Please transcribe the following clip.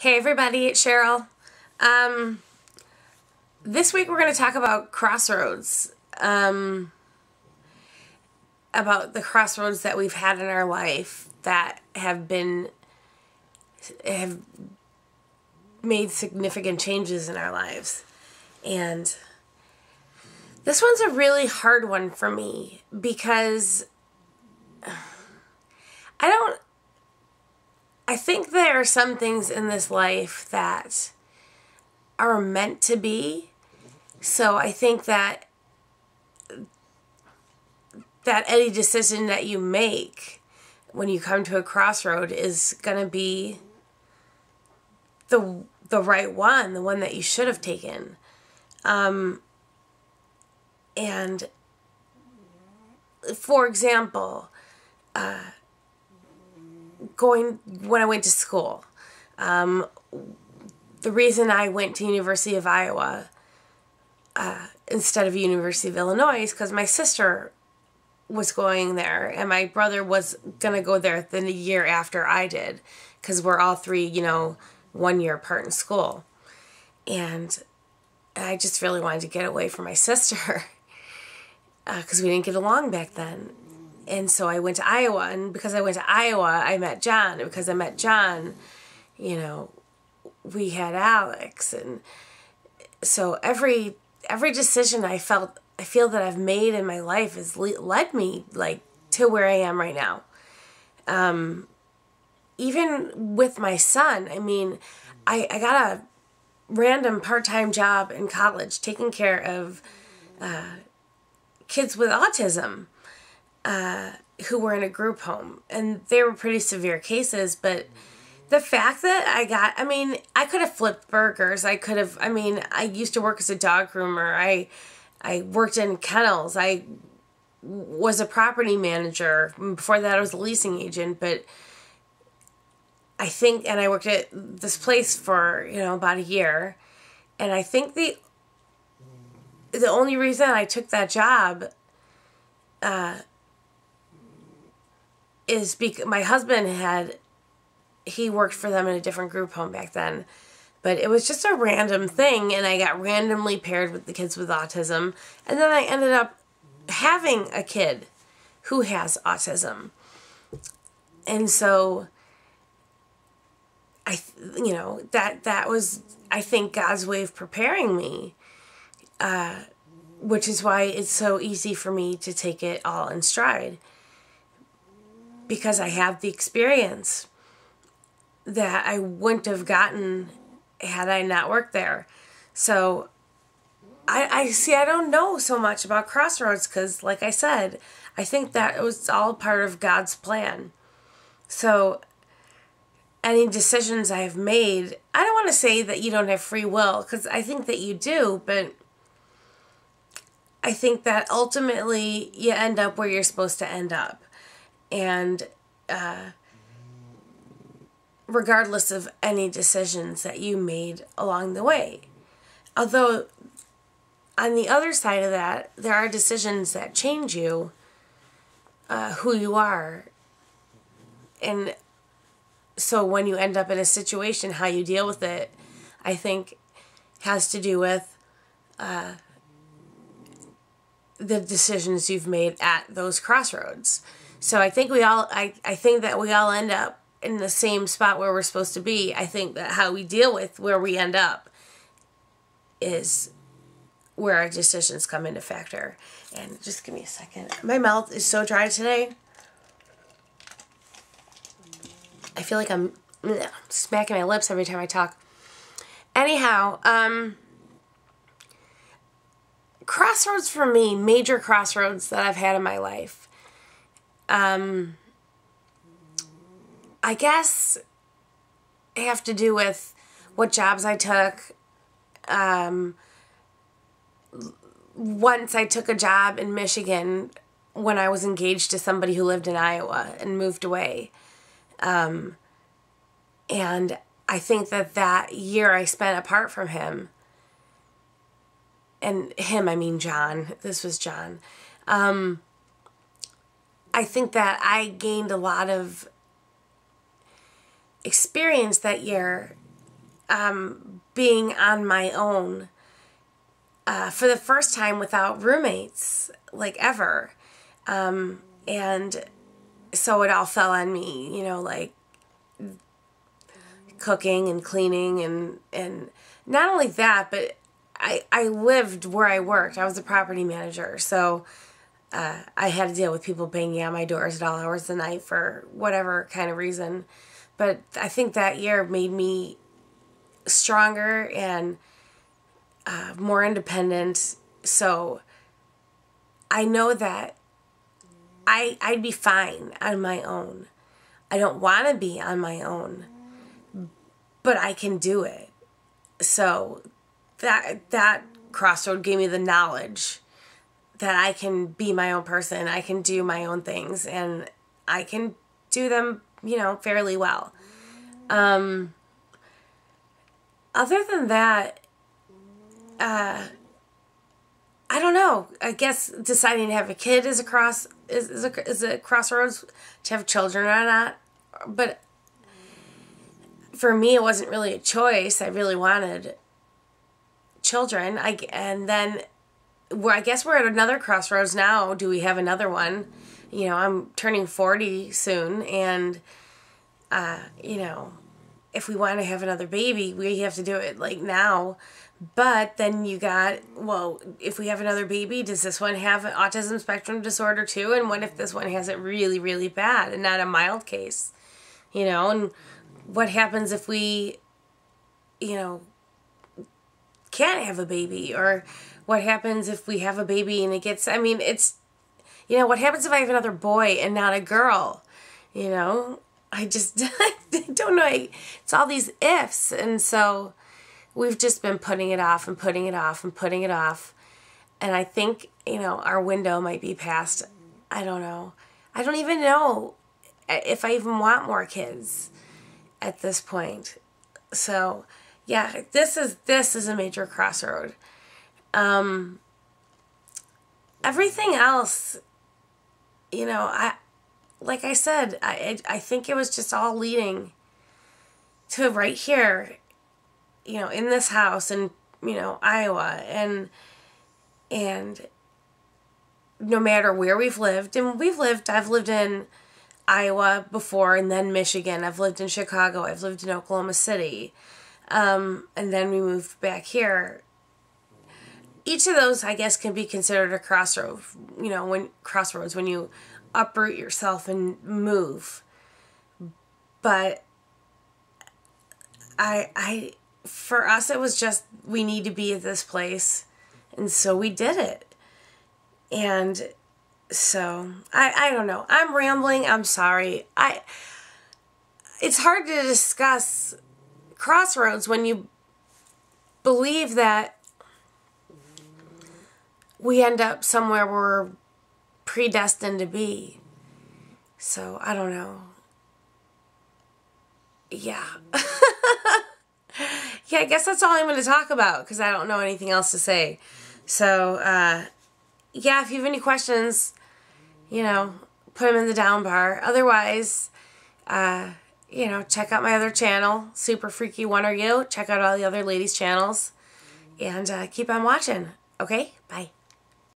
Hey everybody, it's Sheryl. This week we're going to talk about Crossroads. About the crossroads that we've had in our life that have made significant changes in our lives. And this one's a really hard one for me because I think there are some things in this life that are meant to be. So I think that any decision that you make when you come to a crossroad is going to be the right one, the one that you should have taken. And for example, when I went to school, the reason I went to University of Iowa instead of University of Illinois is because my sister was going there and my brother was going to go there the year after I did, because we're all three, 1 year apart in school. And I just really wanted to get away from my sister because we didn't get along back then. And so I went to Iowa, and because I went to Iowa, I met John. And because I met John, we had Alex. And so every decision I feel that I've made in my life has led me to where I am right now. Even with my son, I got a random part-time job in college taking care of kids with autism. Who were in a group home, and they were pretty severe cases, but the fact that I could have flipped burgers, I used to work as a dog groomer, I worked in kennels, I was a property manager, before that I was a leasing agent, but I worked at this place for, about a year, and I think the only reason I took that job, is because my husband he worked for them in a different group home back then. But it was just a random thing, and I got randomly paired with the kids with autism. And then I ended up having a kid who has autism. And so, that was, I think, God's way of preparing me. Which is why it's so easy for me to take it all in stride. Because I have the experience that I wouldn't have gotten had I not worked there. So I don't know so much about Crossroads because, like I said, I think that it was all part of God's plan. So any decisions I've made, I don't want to say that you don't have free will, because I think that you do, but I think that ultimately you end up where you're supposed to end up. And regardless of any decisions that you made along the way. Although, on the other side of that, there are decisions that change you, who you are. And so when you end up in a situation, how you deal with it, I think, has to do with the decisions you've made at those crossroads. So I think I think that we all end up in the same spot where we're supposed to be. I think that how we deal with where we end up is where our decisions come into factor. And just give me a second. My mouth is so dry today. I feel like I'm smacking my lips every time I talk. Anyhow, crossroads for me, major crossroads that I've had in my life. I guess have to do with what jobs I took. Once I took a job in Michigan when I was engaged to somebody who lived in Iowa and moved away. And I think that year I spent apart from him, and him, I mean John. This was John. I think that I gained a lot of experience that year being on my own for the first time without roommates, like ever. And so it all fell on me, you know, like cooking and cleaning and not only that, but I lived where I worked. I was a property manager, so I had to deal with people banging on my doors at all hours of the night for whatever kind of reason. But I think that year made me stronger and more independent. So I know that I'd be fine on my own. I don't want to be on my own, but I can do it. So that crossroad gave me the knowledge that I can be my own person. I can do my own things, and I can do them, you know, fairly well. Other than that, I don't know. I guess deciding to have a kid is a crossroads, to have children or not. But for me, it wasn't really a choice. I really wanted children. And then I guess we're at another crossroads now. Do we have another one? You know, I'm turning 40 soon, and you know, if we want to have another baby, we have to do it like now. But then you got, well, if we have another baby, does this one have an autism spectrum disorder too? And what if this one has it really, really bad and not a mild case? You know, and what happens if we, you know, can't have a baby? Or what happens if we have a baby and it gets, I mean, it's, you know, what happens if I have another boy and not a girl? You know, I just I don't know. It's all these ifs. And so we've just been putting it off and putting it off and putting it off. And I think, you know, our window might be past. I don't know. I don't even know if I even want more kids at this point. So, yeah, this is a major crossroad. Everything else, you know, like I said, I think it was just all leading to right here, you know, in this house in, you know, Iowa, and no matter where we've lived, and I've lived in Iowa before, and then Michigan, I've lived in Chicago, I've lived in Oklahoma City, and then we moved back here. Each of those, I guess, can be considered a crossroad, you know, when you uproot yourself and move. But for us, it was just, we need to be at this place. And so we did it. And so, I don't know. I'm rambling. I'm sorry. It's hard to discuss crossroads when you believe that we end up somewhere we're predestined to be. So, I don't know. Yeah. Yeah, I guess that's all I'm going to talk about, because I don't know anything else to say. So, yeah, if you have any questions, you know, put them in the down bar. Otherwise, you know, check out my other channel, Super Freaky One Are You. Check out all the other ladies' channels. And keep on watching. Okay? Bye.